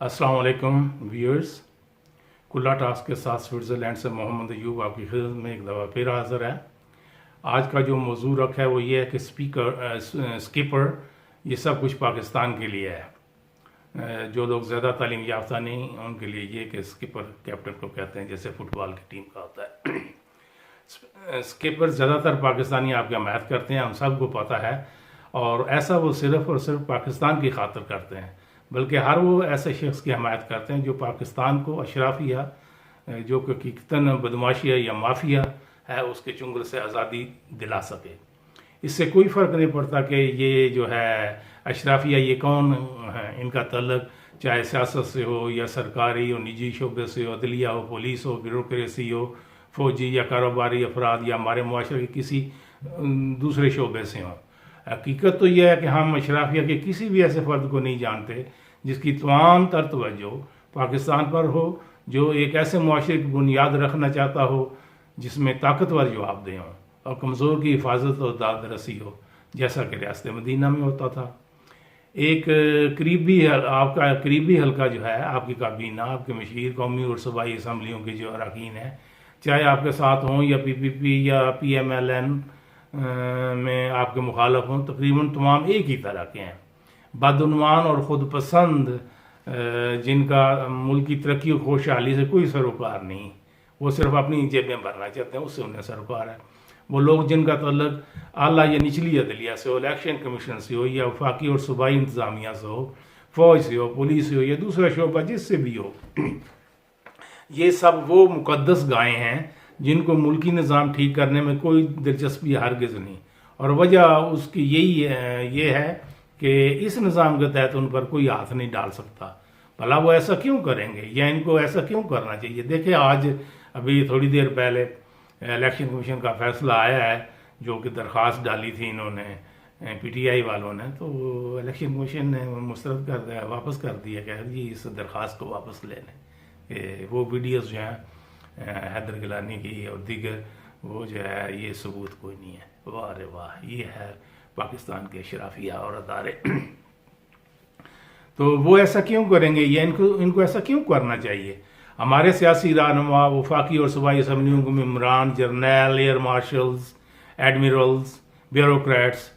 السلام علیکم ویورز، کلا ٹاسک کے ساتھ سوئٹزرلینڈ سے محمد ایوب آپ کی خدمت میں ایک دفعہ پھر حاضر ہے۔ آج کا جو موضوع رکھا ہے وہ یہ ہے کہ سکپر یہ سب کچھ پاکستان کے لیے ہے۔ جو لوگ زیادہ تعلیم یافتہ نہیں ان کے لیے یہ کہ سکپر کیپٹن کو کہتے ہیں، جیسے فٹ بال کی ٹیم کا ہوتا ہے۔ سکپر زیادہ تر پاکستانی آپ کی حمایت کرتے ہیں، ہم سب کو پتہ ہے، اور ایسا وہ صرف اور صرف پاکستان کی خاطر کرتے ہیں، بلکہ ہر وہ ایسے شخص کی حمایت کرتے ہیں جو پاکستان کو اشرافیہ جو کہ حقیقتاً بدماشیہ یا مافیا ہے اس کے چنگل سے آزادی دلا سکے۔ اس سے کوئی فرق نہیں پڑتا کہ یہ جو ہے اشرافیہ یہ کون ہے، ان کا تعلق چاہے سیاست سے ہو یا سرکاری اور نجی شعبے سے ہو، عدلیہ ہو، پولیس ہو، بیوروکریسی ہو، فوجی یا کاروباری افراد یا ہمارے معاشرے کے کسی دوسرے شعبے سے ہوں۔ حقیقت تو یہ ہے کہ ہم اشرافیہ کے کسی بھی ایسے فرد کو نہیں جانتے جس کی تمام تر توجہ پاکستان پر ہو، جو ایک ایسے معاشرے کی بنیاد رکھنا چاہتا ہو جس میں طاقتور جواب دہ ہوں اور کمزور کی حفاظت اور داد رسی ہو، جیسا کہ ریاست مدینہ میں ہوتا تھا۔ ایک آپ کا قریبی حلقہ جو ہے، آپ کی کابینہ، آپ کے مشیر، قومی اور صوبائی اسمبلیوں کے جو اراکین ہیں، چاہے آپ کے ساتھ ہوں یا پی پی پی یا پی ایم ایل این میں آپ کے مخالف ہوں، تقریباً تمام ایک ہی طرح کے ہیں، بدعنوان اور خود پسند، جن کا ملک کی ترقی و خوشحالی سے کوئی سروکار نہیں، وہ صرف اپنی جیبیں بھرنا چاہتے ہیں، اس سے انہیں سروکار ہے۔ وہ لوگ جن کا تعلق اعلیٰ یا نچلی عدلیہ سے ہو، الیکشن کمیشن سے ہو یا وفاقی اور صوبائی انتظامیہ سے ہو، فوج سے ہو، پولیس سے ہو یا دوسرا شعبہ جس سے بھی ہو، یہ سب وہ مقدس گائیں ہیں جن کو ملکی نظام ٹھیک کرنے میں کوئی دلچسپی ہرگز نہیں، اور وجہ اس کی یہ ہے کہ اس نظام کے تحت ان پر کوئی ہاتھ نہیں ڈال سکتا۔ بھلا وہ ایسا کیوں کریں گے یا ان کو ایسا کیوں کرنا چاہیے؟ دیکھیں، آج ابھی تھوڑی دیر پہلے الیکشن کمیشن کا فیصلہ آیا ہے، جو کہ درخواست ڈالی تھی انہوں نے پی ٹی آئی والوں نے، تو الیکشن کمیشن نے مسترد کر دیا، واپس کر دیا کہ جی اس درخواست کو واپس لے لیں۔ وہ ویڈیوز جو ہیں حیدر گیلانی کی اور دیگر، وہ جو ہے یہ ثبوت کوئی نہیں ہے۔ واہ رے واہ، یہ ہے پاکستان کے اشرافیہ اور ادارے۔ تو وہ ایسا کیوں کریں گے یا ان کو ایسا کیوں کرنا چاہیے؟ ہمارے سیاسی رہنما، وفاقی اور صوبائی اسمبلیوں کے ممبران، جرنیل، ایئر مارشلز، ایڈمرلز، بیوروکریٹس،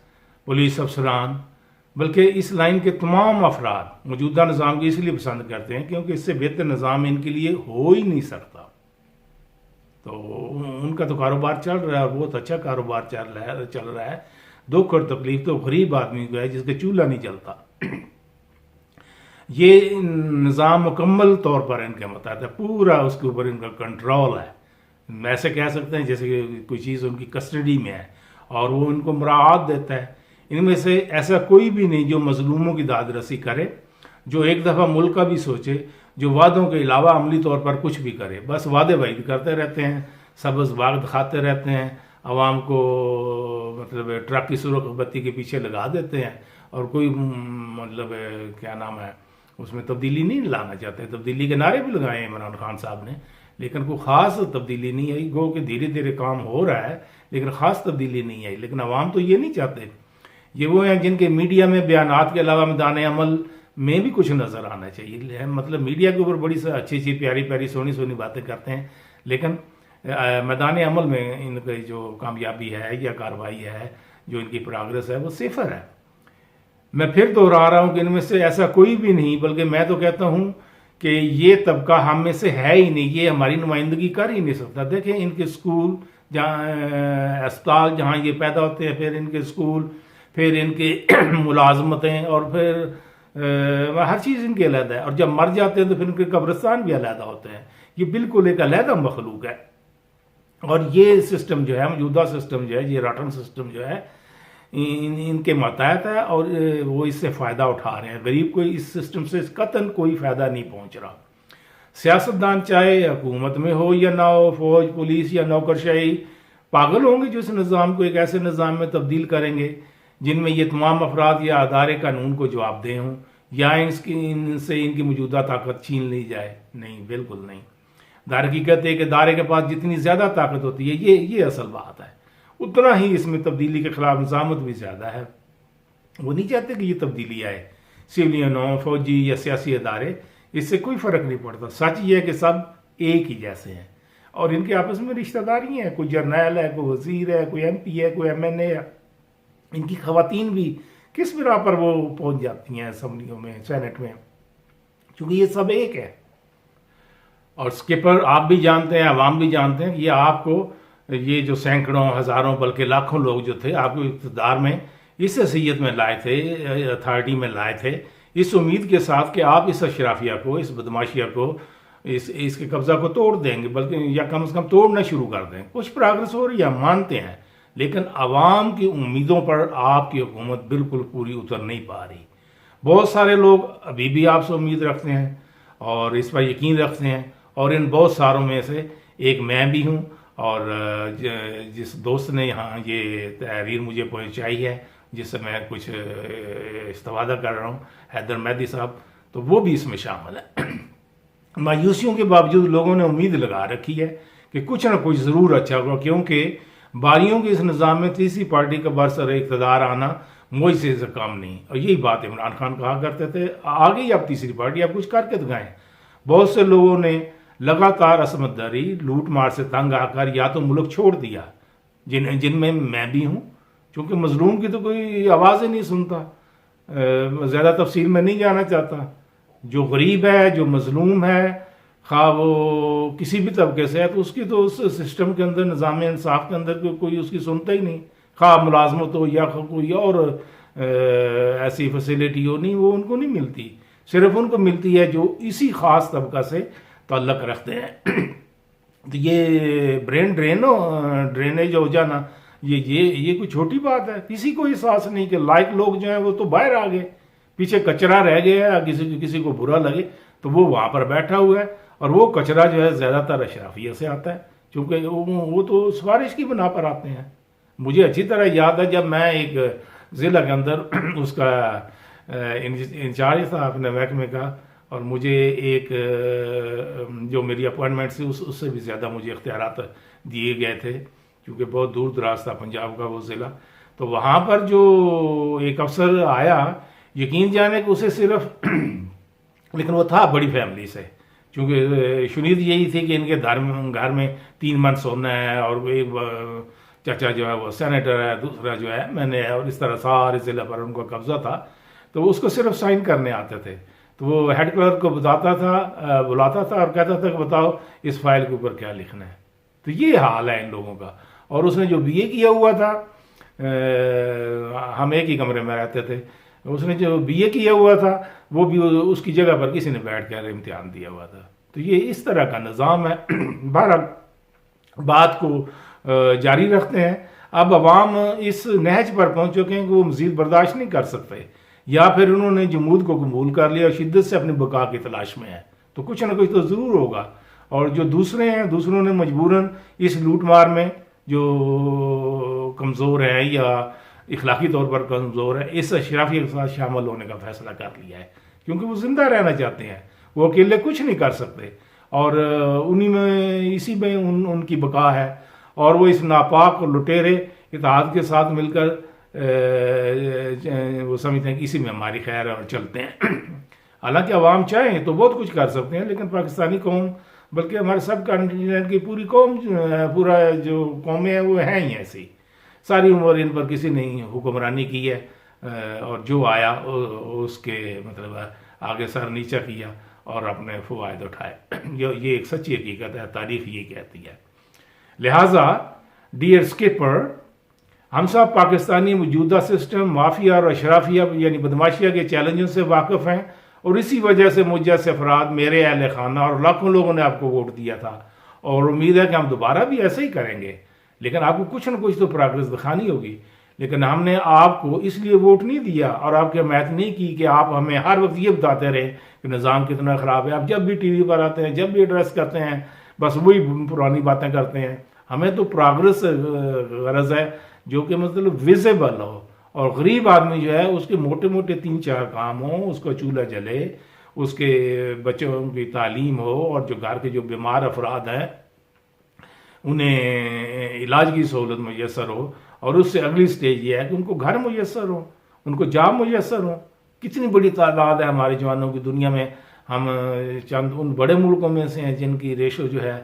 پولیس افسران، بلکہ اس لائن کے تمام افراد موجودہ نظام کو اس لیے پسند کرتے ہیں کیونکہ اس سے بہتر نظام ان کے لیے ہو ہی نہیں سکتا۔ تو ان کا تو کاروبار چل رہا ہے اور بہت اچھا کاروبار چل رہا ہے۔ دکھ اور تکلیف تو غریب آدمی کو ہے جس کا چولہا نہیں چلتا۔ یہ نظام مکمل طور پر ان کے متحد ہے، پورا اس کے اوپر ان کا کنٹرول ہے۔ ایسے کہہ سکتے ہیں جیسے کہ کوئی چیز ان کی کسٹڈی میں ہے اور وہ ان کو مراعات دیتا ہے۔ ان میں سے ایسا کوئی بھی نہیں جو مظلوموں کی داد رسی کرے، جو ایک دفعہ ملک کا بھی سوچے، جو وعدوں کے علاوہ عملی طور پر کچھ بھی کرے۔ بس وعدے وعید کرتے رہتے ہیں، سبز باغ دکھاتے رہتے ہیں، عوام کو مطلب ٹرک کی سرخ بتی کے پیچھے لگا دیتے ہیں، اور کوئی مطلب کیا نام ہے اس میں تبدیلی نہیں لانا چاہتے۔ تبدیلی کے نعرے بھی لگائے ہیں عمران خان صاحب نے، لیکن کوئی خاص تبدیلی نہیں آئی۔ گو کہ دھیرے دھیرے کام ہو رہا ہے لیکن خاص تبدیلی نہیں آئی۔ لیکن عوام تو یہ نہیں چاہتے۔ یہ وہ ہیں جن کے میڈیا میں بیانات کے علاوہ میدان عمل میں بھی کچھ نظر آنا چاہیے۔ مطلب میڈیا کے اوپر بڑی اچھی اچھی پیاری پیاری سونی سونی باتیں کرتے ہیں، لیکن میدان عمل میں ان کی جو کامیابی ہے یا کارروائی ہے، جو ان کی پروگریس ہے، وہ صفر ہے۔ میں پھر دوہرا رہا ہوں کہ ان میں سے ایسا کوئی بھی نہیں، بلکہ میں تو کہتا ہوں کہ یہ طبقہ ہم میں سے ہے ہی نہیں، یہ ہماری نمائندگی کر ہی نہیں سکتا۔ دیکھیں ان کے اسکول، جہاں اسپتال جہاں یہ پیدا ہوتے ہیں، پھر ان کے اسکول، پھر ان کے ملازمتیں، اور پھر ہر چیز ان کے علیحدہ ہے، اور جب مر جاتے ہیں تو پھر ان کے قبرستان بھی علیحدہ ہوتے ہیں۔ یہ بالکل ایک علیحدہ مخلوق ہے، اور یہ سسٹم جو ہے، موجودہ سسٹم جو ہے، یہ راٹن سسٹم جو ہے، ان کے ماتحت ہے، اور وہ اس سے فائدہ اٹھا رہے ہیں۔ غریب کو اس سسٹم سے قطعاً کوئی فائدہ نہیں پہنچ رہا۔ سیاستدان چاہے حکومت میں ہو یا نہ ہو، فوج، پولیس یا نوکرشاہی، پاگل ہوں گے جو اس نظام کو ایک ایسے نظام میں تبدیل کریں گے جن میں یہ تمام افراد یا ادارے قانون کو جواب دہ ہوں، یا ان سے ان کی موجودہ طاقت چھین لی جائے۔ نہیں، بالکل نہیں۔ در حقیقت ہے کہ ادارے کے پاس جتنی زیادہ طاقت ہوتی ہے، یہ اصل بات ہے، اتنا ہی اس میں تبدیلی کے خلاف نظامت بھی زیادہ ہے۔ وہ نہیں چاہتے کہ یہ تبدیلی آئے۔ سویلین ہوں، فوجی یا سیاسی ادارے، اس سے کوئی فرق نہیں پڑتا. سچ یہ ہے کہ سب ایک ہی جیسے ہیں اور ان کے آپس میں رشتہ داری ہیں. کوئی جرنیل ہے, کوئی وزیر ہے, کوئی ایم پی ہے, کوئی ایم این اے ہے. ان کی خواتین بھی کس بنا پر وہ پہنچ جاتی ہیں اسمبلیوں میں, سینٹ میں, کیونکہ یہ سب ایک ہے. اور اسکپر آپ بھی جانتے ہیں, عوام بھی جانتے ہیں کہ یہ آپ کو یہ جو سینکڑوں, ہزاروں, بلکہ لاکھوں لوگ جو تھے آپ کو اقتدار میں اس حیثیت میں لائے تھے, اتھارٹی میں لائے تھے, اس امید کے ساتھ کہ آپ اس اشرافیہ کو, اس بدماشیہ کو, اس کے قبضہ کو توڑ دیں گے, بلکہ یا کم از کم توڑنا شروع کر دیں. کچھ پروگرس ہو رہی ہے, مانتے ہیں, لیکن عوام کی امیدوں پر آپ کی حکومت بالکل پوری اتر نہیں پا رہی. بہت سارے لوگ ابھی بھی آپ سے امید رکھتے ہیں اور اس پر یقین رکھتے ہیں, اور ان بہت ساروں میں سے ایک میں بھی ہوں. اور جس دوست نے یہاں یہ تحریر مجھے پہنچائی ہے, جس سے میں کچھ استفادہ کر رہا ہوں, حیدر مہدی صاحب, تو وہ بھی اس میں شامل ہے. مایوسیوں کے باوجود لوگوں نے امید لگا رکھی ہے کہ کچھ نہ کچھ ضرور اچھا ہوگا, کیونکہ باریوں کے اس نظام میں تیسری پارٹی کا برسر اقتدار آنا معجزے سے کم نہیں. اور یہی بات عمران خان کہا کرتے تھے, آگے ہی اب تیسری پارٹی, اب کچھ کر کے دکھائیں. بہت سے لوگوں نے لگاتار عصمت داری, لوٹ مار سے تنگ آ کر یا تو ملک چھوڑ دیا, جن میں میں بھی ہوں, چونکہ مظلوم کی تو کوئی آواز ہی نہیں سنتا. زیادہ تفصیل میں نہیں جانا چاہتا. جو غریب ہے, جو مظلوم ہے, خواہ وہ کسی بھی طبقے سے ہے, تو اس کی تو اس سسٹم کے اندر, نظام انصاف کے اندر کوئی اس کی سنتا ہی نہیں. خواہ ملازمت ہو یا کوئی اور ایسی فیسلٹی ہو, نہیں, وہ ان کو نہیں ملتی. صرف ان کو ملتی ہے جو اسی خاص طبقہ سے تعلق رکھتے ہیں. تو یہ برین ڈرینیج ہو جانا, یہ کوئی چھوٹی بات ہے. کسی کو احساس نہیں کہ لائق لوگ جو ہیں وہ تو باہر آ گئے, پیچھے کچرا رہ گیا ہے. کسی کو برا لگے تو وہ وہاں پر بیٹھا ہوا ہے, اور وہ کچرا جو ہے زیادہ تر اشرافیہ سے آتا ہے, چونکہ وہ تو سفارش کی بنا پر آتے ہیں. مجھے اچھی طرح یاد ہے جب میں ایک ضلع کے اندر اس کا انچارج تھا اپنے محکمے کا, اور مجھے ایک جو میری اپوائنٹمنٹ تھی اس سے بھی زیادہ مجھے اختیارات دیے گئے تھے, کیونکہ بہت دور دراز تھا پنجاب کا وہ ضلع. تو وہاں پر جو ایک افسر آیا, یقین جانے کہ اسے صرف لیکن وہ تھا بڑی فیملی سے, چونکہ شنید یہی تھی کہ ان کے گھر میں 3 من سونا ہے, اور ایک چچا جو ہے وہ سینیٹر ہے, دوسرا جو ہے میں نے, اور اس طرح سارے ضلع پر ان کو قبضہ تھا. تو اس کو صرف سائن کرنے آتے تھے. تو وہ ہیڈ کلرک کو بلاتا تھا اور کہتا تھا کہ بتاؤ اس فائل کے اوپر کیا لکھنا ہے. تو یہ حال ہے ان لوگوں کا. اور اس نے جو بی اے کیا ہوا تھا, ہم ایک ہی کمرے میں رہتے تھے, اس نے جو بی اے کیا ہوا تھا وہ بھی اس کی جگہ پر کسی نے بیٹھ کر امتحان دیا ہوا تھا. تو یہ اس طرح کا نظام ہے. بہرحال بات کو جاری رکھتے ہیں. اب عوام اس نہج پر پہنچ چکے ہیں کہ وہ مزید برداشت نہیں کر سکتے, یا پھر انہوں نے جمود کو قبول کر لیا اور شدت سے اپنی بقا کی تلاش میں ہے. تو کچھ نہ کچھ تو ضرور ہوگا. اور جو دوسرے ہیں, دوسروں نے مجبوراً اس لوٹ مار میں جو کمزور ہے یا اخلاقی طور پر کمزور ہے, اس اشرافیہ کے ساتھ شامل ہونے کا فیصلہ کر لیا ہے, کیونکہ وہ زندہ رہنا چاہتے ہیں. وہ اکیلے کچھ نہیں کر سکتے, اور انہی میں اسی میں ان کی بقا ہے. اور وہ اس ناپاک اور لٹیرے اتحاد کے ساتھ مل کر وہ سمجھتے ہیں کہ اسی میں ہماری خیر ہے اور چلتے ہیں. حالانکہ عوام چاہیں تو بہت کچھ کر سکتے ہیں, لیکن پاکستانی قوم, بلکہ ہمارے سب کانٹیننٹ کی پوری قوم, پورا جو قومیں ہیں وہ ہیں ہی ایسی. ساری عمر ان پر کسی نے حکمرانی کی ہے, اور جو آیا اس کے مطلب آگے سر نیچا کیا اور اپنے فوائد اٹھائے. یہ ایک سچی حقیقت ہے, تاریخ یہ کہتی ہے. لہٰذا ڈیئر اسکپر, ہم سب پاکستانی موجودہ سسٹم, مافیا اور اشرافیہ یعنی بدماشیہ کے چیلنجوں سے واقف ہیں, اور اسی وجہ سے مجھ جیسے افراد, میرے اہل خانہ اور لاکھوں لوگوں نے آپ کو ووٹ دیا تھا, اور امید ہے کہ ہم دوبارہ بھی ایسے ہی کریں گے. لیکن آپ کو کچھ نہ کچھ تو پروگرس دکھانی ہوگی. لیکن ہم نے آپ کو اس لیے ووٹ نہیں دیا اور آپ کی حمایت نہیں کی کہ آپ ہمیں ہر وقت یہ بتاتے رہے کہ نظام کتنا خراب ہے. آپ جب بھی ٹی وی پر آتے ہیں, جب بھی ایڈریس کرتے ہیں, بس وہی پرانی باتیں کرتے ہیں. ہمیں تو پروگرس غرض ہے جو کہ مطلب ویزیبل ہو, اور غریب آدمی جو ہے اس کے موٹے موٹے 3-4 کام ہوں, اس کو چولہا جلے, اس کے بچوں کی تعلیم ہو, اور جو گھر کے جو بیمار افراد ہیں انہیں علاج کی سہولت میسر ہو. اور اس سے اگلی سٹیج یہ ہے کہ ان کو گھر میسر ہو, ان کو جاب میسر ہو. کتنی بڑی تعداد ہے ہمارے جوانوں کی دنیا میں, ہم چند ان بڑے ملکوں میں سے ہیں جن کی ریشو جو ہے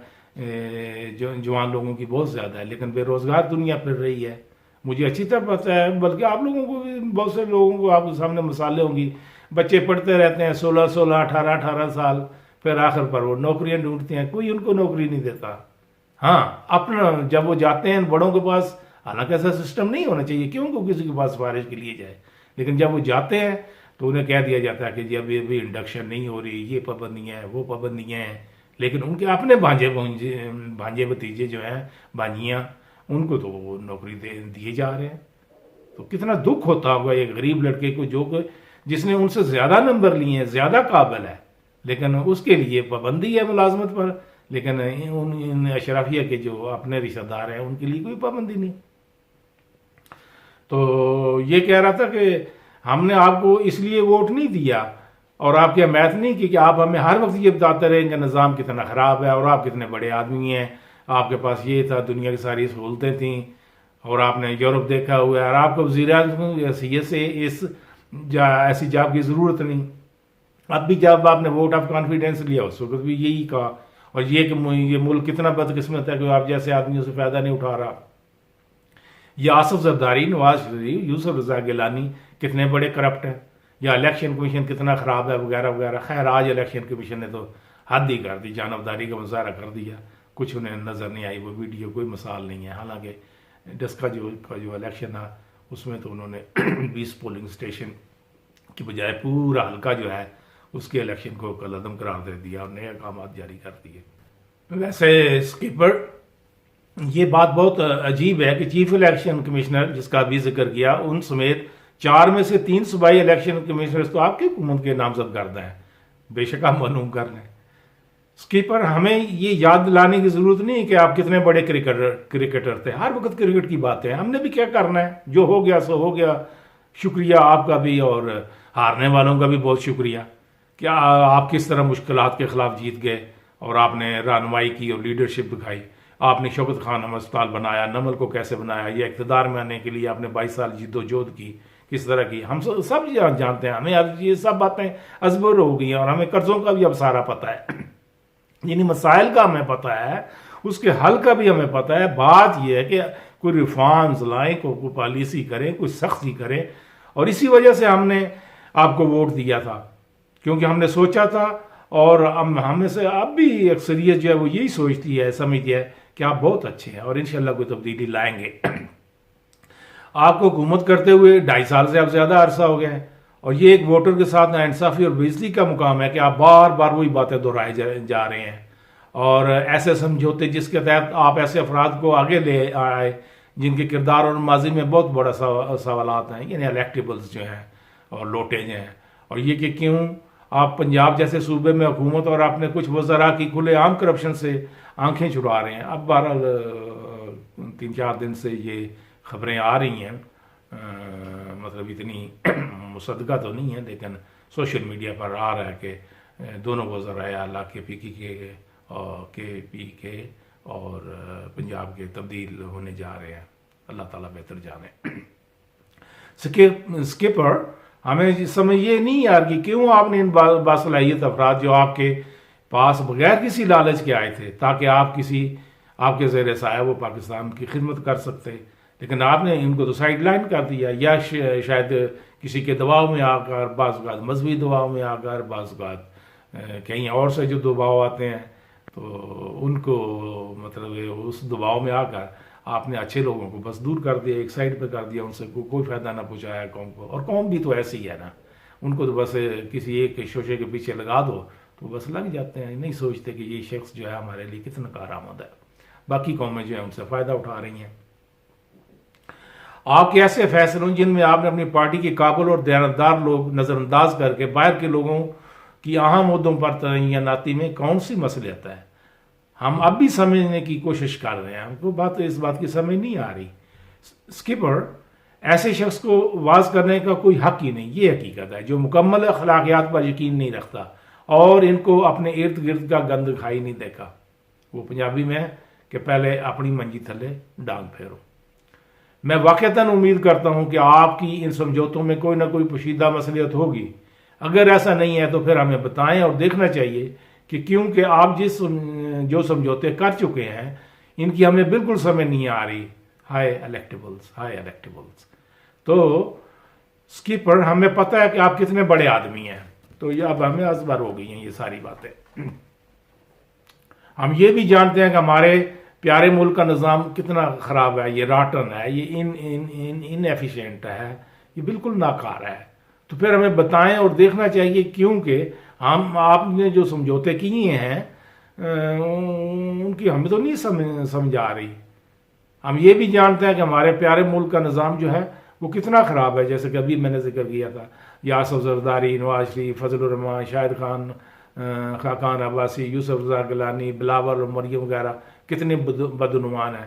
جو جوان لوگوں کی بہت زیادہ ہے، لیکن بے روزگار دنیا پھر رہی ہے، مجھے اچھی طرح پتہ ہے، بلکہ آپ لوگوں کو بھی، بہت سے لوگوں کو آپ کے سامنے مثالیں ہوں گی، بچے پڑھتے رہتے ہیں 16 18 سال، پھر آخر پر وہ نوکریاں ڈھونڈتے ہیں، کوئی ان کو نوکری نہیں دیتا۔ ہاں، اپنا جب وہ جاتے ہیں بڑوں کے پاس، حالانکہ ایسا سسٹم نہیں ہونا چاہیے، کیوں کو کسی کے پاس سفارش کے لیے جائے، لیکن جب وہ جاتے ہیں تو انہیں کہہ دیا جاتا ہے کہ جی ابھی انڈکشن نہیں ہو رہی، یہ پابندیاں ہیں، وہ پابندیاں ہیں، لیکن ان کے اپنے بھانجے بھتیجے جو ہیں، بھانجیاں، ان کو تو وہ نوکری دیے جا رہے ہیں۔ تو کتنا دکھ ہوتا ہوگا ایک غریب لڑکے کو جس نے ان سے زیادہ نمبر لیے ہیں، زیادہ قابل ہے، لیکن اس کے لیے پابندی ہے ملازمت پر، لیکن ان اشرافیہ کے جو اپنے رشتہ دار ہیں ان کے لیے کوئی پابندی نہیں۔ تو یہ کہہ رہا تھا کہ ہم نے آپ کو اس لیے ووٹ نہیں دیا اور آپ کی حمایت نہیں کی کہ آپ ہمیں ہر وقت یہ بتاتے رہیں کہ نظام کتنا خراب ہے اور آپ کتنے بڑے آدمی ہیں، آپ کے پاس یہ تھا، دنیا کی ساری سہولتیں تھیں، اور آپ نے یورپ دیکھا ہوا ہے، اور آپ کو وزیر اعظم کی حیثیت سے ایسی جاب کی ضرورت نہیں۔ اب بھی جب آپ نے ووٹ آف کانفیڈنس لیا اس وقت بھی یہی کہا، اور یہ کہ یہ ملک کتنا بدقسمت ہے کہ آپ جیسے آدمیوں سے فائدہ نہیں اٹھا رہا۔ یہ آصف زرداری، نواز شریف، یوسف رضا گیلانی کتنے بڑے کرپٹ ہیں، یا الیکشن کمیشن کتنا خراب ہے وغیرہ وغیرہ۔ خیر آج الیکشن کمیشن نے تو حد ہی کر دی، جانبداری کا مظاہرہ کر دیا، کچھ انہیں نظر نہیں آئی وہ ویڈیو، کوئی مثال نہیں ہے۔ حالانکہ ڈسکا جو الیکشن تھا اس میں تو انہوں نے 20 پولنگ اسٹیشن کی بجائے پورا حلقہ جو ہے اس کے الیکشن کو کالعدم قرار دے دیا اور نئے احکامات جاری کر دیے۔ ویسے اسکیپر، یہ بات بہت عجیب ہے کہ چیف الیکشن کمشنر جس کا بھی ذکر کیا، ان سمیت 4 میں سے 3 صوبائی الیکشن کمشنرز تو آپ کی حکومت کے نامزد کردہ ہیں، بے شک آپ معلوم کر لیں۔ اسکیپر، ہمیں یہ یاد دلانے کی ضرورت نہیں کہ آپ کتنے بڑے کرکٹر تھے، ہر وقت کرکٹ کی باتیں، ہم نے بھی کیا کرنا ہے، جو ہو گیا سو ہو گیا۔ شکریہ آپ کا بھی اور ہارنے والوں کا بھی بہت شکریہ کہ آپ کس طرح مشکلات کے خلاف جیت گئے اور آپ نے رہنمائی کی اور لیڈرشپ دکھائی۔ آپ نے شوکت خانم اسپتال بنایا، نمل کو کیسے بنایا، یہ اقتدار میں آنے کے لیے آپ نے 22 سال جد و جہد کی، کس طرح کی، ہم سب جانتے ہیں، ہمیں اب یہ سب باتیں ازبر ہو گئی ہیں، اور ہمیں قرضوں کا بھی اب سارا پتہ ہے، یعنی مسائل کا ہمیں پتہ ہے، اس کے حل کا بھی ہمیں پتہ ہے۔ بات یہ ہے کہ کوئی ریفارمز لائیں، کوئی پالیسی کریں، کوئی سختی کریں، اور اسی وجہ سے ہم نے آپ کو ووٹ دیا تھا، کیونکہ ہم نے سوچا تھا، اور ہم میں سے اب بھی اکثریت جو ہے وہ یہی سوچتی ہے، سمجھتی ہے کہ آپ بہت اچھے ہیں اور انشاءاللہ کوئی تبدیلی لائیں گے۔ آپ کو حکومت کرتے ہوئے 2.5 سال سے اب زیادہ عرصہ ہو گیا ہے، اور یہ ایک ووٹر کے ساتھ ناانصافی اور بےعزتی کا مقام ہے کہ آپ بار بار وہی باتیں دہرائے جا رہے ہیں، اور ایسے سمجھوتے جس کے تحت آپ ایسے افراد کو آگے لے آئے جن کے کردار اور ماضی میں بہت بڑا سوالات ہیں، یعنی الیکٹیبلز جو ہیں اور لوٹے جو ہیں، اور یہ کہ کیوں آپ پنجاب جیسے صوبے میں حکومت اور اپنے کچھ وزراء کی کھلے عام کرپشن سے آنکھیں چھڑا رہے ہیں۔ اب بہرحال 3-4 دن سے یہ خبریں آ رہی ہیں، مطلب اتنی مصدقہ تو نہیں ہے، لیکن سوشل میڈیا پر آ رہا ہے کہ دونوں وزراء اعلیٰ کے پی کے اور پنجاب کے تبدیل ہونے جا رہے ہیں، اللہ تعالیٰ بہتر جانے۔ اسکپر، ہمیں اس سمجھ یہ نہیں یار کہ کیوں آپ نے ان باصلاحیت افراد جو آپ کے پاس بغیر کسی لالچ کے آئے تھے تاکہ آپ کے زیر سایہ وہ پاکستان کی خدمت کر سکتے، لیکن آپ نے ان کو تو سائیڈ لائن کر دیا، یا شاید کسی کے دباؤ میں آ کر، بعض اوقات مذہبی دباؤ میں آ کر، بعض اوقات کہیں اور سے جو دباؤ آتے ہیں تو ان کو مطلب اس دباؤ میں آ کر آپ نے اچھے لوگوں کو بس دور کر دیا، ایک سائڈ پہ کر دیا، ان سے کوئی فائدہ نہ پہنچایا قوم کو، اور قوم بھی تو ایسی ہے نا، ان کو تو بس کسی ایک شوشے کے پیچھے لگا دو تو بس لگ جاتے ہیں، نہیں سوچتے کہ یہ شخص جو ہے ہمارے لیے کتنا کارآمد ہے۔ باقی قومیں جو ہیں ان سے فائدہ اٹھا رہی ہیں۔ آپ کے ایسے فیصلوں جن میں آپ نے اپنی پارٹی کے قابل اور دیانتدار لوگ نظر انداز کر کے باہر کے لوگوں کی اہم عہدوں پر تعیناتی میں کون سی مصلحت ہے، ہم اب بھی سمجھنے کی کوشش کر رہے ہیں، ہم کو اس بات کی سمجھ نہیں آ رہی۔ اسکپر، ایسے شخص کو واز کرنے کا کوئی حق ہی نہیں، یہ حقیقت ہے، جو مکمل اخلاقیات پر یقین نہیں رکھتا اور ان کو اپنے ارد گرد کا گند دکھائی نہیں دیکھا۔ وہ پنجابی میں ہے کہ پہلے اپنی منجی تھلے ڈانگ پھیرو۔ میں واقعتاً امید کرتا ہوں کہ آپ کی ان سمجھوتوں میں کوئی نہ کوئی پوشیدہ مصلحت ہوگی، اگر ایسا نہیں ہے تو پھر ہمیں بتائیں اور دیکھنا چاہیے کہ کیونکہ آپ جو سمجھوتے کر چکے ہیں ان کی ہمیں بالکل سمجھ نہیں آ رہی. High electables. تو اسکپر ہمیں پتہ ہے کہ آپ کتنے بڑے آدمی ہیں، تو یہ اب ہمیں ازبر ہو گئی ہیں یہ ساری باتیں. ہم یہ بھی جانتے ہیں کہ ہمارے پیارے ملک کا نظام کتنا خراب ہے، یہ راٹن ہے، یہ ان ایفیشینٹ ہے، یہ بالکل ناکار ہے. تو پھر ہمیں بتائیں اور دیکھنا چاہیے کیونکہ آپ نے جو سمجھوتے کیے ہیں ان کی ہمیں تو نہیں سمجھ آ رہی. ہم یہ بھی جانتے ہیں کہ ہمارے پیارے ملک کا نظام جو ہے وہ کتنا خراب ہے، جیسے کہ ابھی میں نے ذکر کیا تھا یاسر زرداری، نواز شریف، فضل الرحمان، شاہد خان، خاقان عباسی، یوسف رضا گیلانی، بلاول اور مریم وغیرہ کتنے بدعنوان ہیں.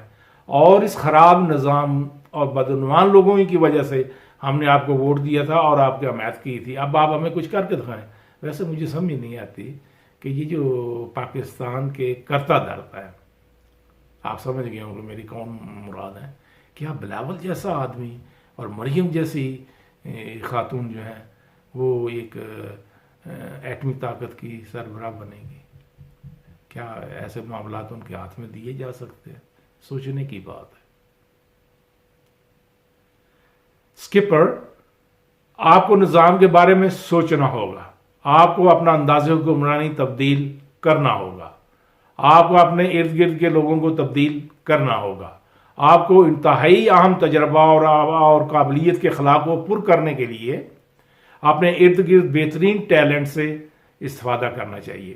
اور اس خراب نظام اور بدعنوان لوگوں کی وجہ سے ہم نے آپ کو ووٹ دیا تھا اور آپ کی حمایت کی تھی. اب آپ ہمیں کچھ کر کے دکھائیں. ویسے مجھے سمجھ نہیں آتی کہ یہ جو پاکستان کے کرتا دھرتا ہے، آپ سمجھ گئے ہوں کہ میری کون مراد ہے، کیا بلاول جیسا آدمی اور مریم جیسی خاتون جو ہے وہ ایک ایٹمی طاقت کی سربراہ بنے گی؟ کیا ایسے معاملات ان کے ہاتھ میں دیے جا سکتے ہیں؟ سوچنے کی بات ہے. اسکپر، آپ کو نظام کے بارے میں سوچنا ہوگا، آپ کو اپنا انداز حکمرانی تبدیل کرنا ہوگا، آپ کو اپنے ارد گرد کے لوگوں کو تبدیل کرنا ہوگا، آپ کو انتہائی اہم تجربہ اور قابلیت کے خلا کو پر کرنے کے لیے اپنے ارد گرد بہترین ٹیلنٹ سے استفادہ کرنا چاہیے.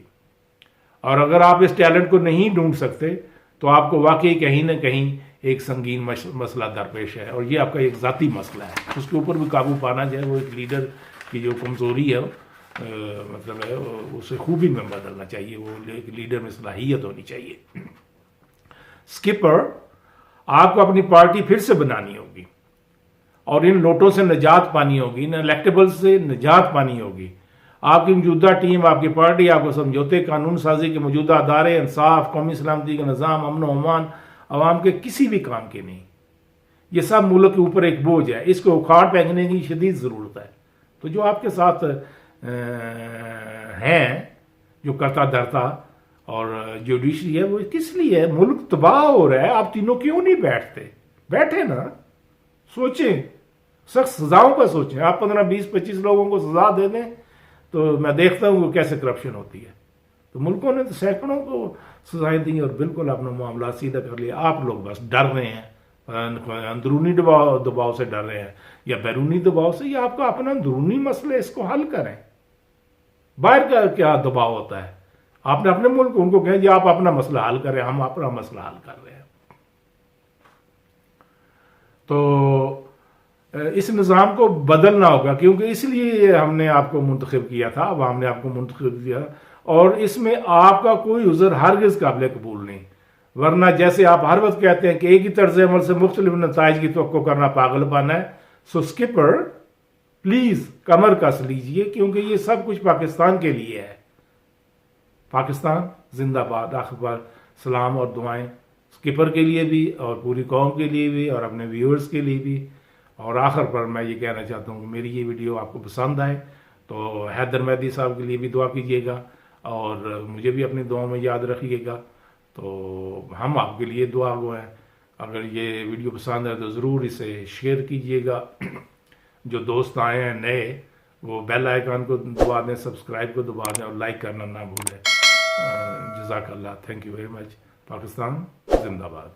اور اگر آپ اس ٹیلنٹ کو نہیں ڈھونڈ سکتے تو آپ کو واقعی کہیں نہ کہیں ایک سنگین مسئلہ درپیش ہے، اور یہ آپ کا ایک ذاتی مسئلہ ہے. اس کے اوپر بھی قابو پانا چاہے. وہ ایک لیڈر کی جو کمزوری ہے مطلب ہے اسے خوبی میں بدلنا چاہیے. وہ ایک لیڈر میں صلاحیت ہونی چاہیے. اسکپر، آپ کو اپنی پارٹی پھر سے بنانی ہوگی اور ان نوٹوں سے نجات پانی ہوگی، ان الیکٹیبل سے نجات پانی ہوگی. آپ کی موجودہ ٹیم، آپ کی پارٹی آپ کو سمجھوتے، قانون سازی کے موجودہ ادارے، انصاف، قومی سلامتی کا نظام، امن و امان عوام کے کسی بھی کام کے نہیں. یہ سب ملک کے اوپر ایک بوجھ ہے، اس کو اکھاڑ پھینکنے کی شدید ضرورت ہے. تو جو آپ کے ساتھ ہیں، جو کرتا دھرتا اور جوڈیشری ہے، وہ کس لیے ہے؟ ملک تباہ ہو رہا ہے. آپ تینوں کیوں نہیں بیٹھے نا، سوچیں، سخت سزاؤں کا سوچیں. آپ 15 20 25 لوگوں کو سزا دے دیں تو میں دیکھتا ہوں وہ کیسے کرپشن ہوتی ہے. تو ملکوں نے تو سینکڑوں کو سزائیں دی اور بالکل اپنا معاملات سیدھا کر لیا. آپ لوگ بس ڈر رہے ہیں، اندرونی دباؤ سے ڈر رہے ہیں یا بیرونی دباؤ سے. یا آپ کا اپنا اندرونی مسئلہ، اس کو حل کریں. باہر کا کیا دباؤ ہوتا ہے؟ آپ نے اپنے ملک ان کو کہیں جی آپ اپنا مسئلہ حل کریں، ہم اپنا مسئلہ حل کر رہے ہیں. تو اس نظام کو بدلنا ہوگا، کیونکہ اس لیے ہم نے آپ کو منتخب کیا تھا، عوام نے آپ کو منتخب کیا، اور اس میں آپ کا کوئی عذر ہرگز قابل قبول نہیں. ورنہ جیسے آپ ہر وقت کہتے ہیں کہ ایک ہی طرز عمل سے مختلف نتائج کی توقع کرنا پاگل پن ہے. سو اسکپر، پلیز کمر کس لیجئے، کیونکہ یہ سب کچھ پاکستان کے لیے ہے. پاکستان زندہ باد. آخر بار سلام اور دعائیں اسکپر کے لیے بھی اور پوری قوم کے لیے بھی اور اپنے ویورز کے لیے بھی. اور آخر پر میں یہ کہنا چاہتا ہوں کہ میری یہ ویڈیو آپ کو پسند آئے تو حیدر مہدی صاحب کے لیے بھی دعا کیجیے گا اور مجھے بھی اپنی دعاؤں میں یاد رکھیے گا. تو ہم آپ کے لیے دعا گو ہیں. اگر یہ ویڈیو پسند ہے تو ضرور اسے شیئر کیجیے گا. جو دوست آئے ہیں نئے وہ بیل آئیکن کو دبا دیں، سبسکرائب کو دبا دیں اور لائک کرنا نہ بھولیں. جزاک اللہ. Thank you very much. Pakistan زندہ باد.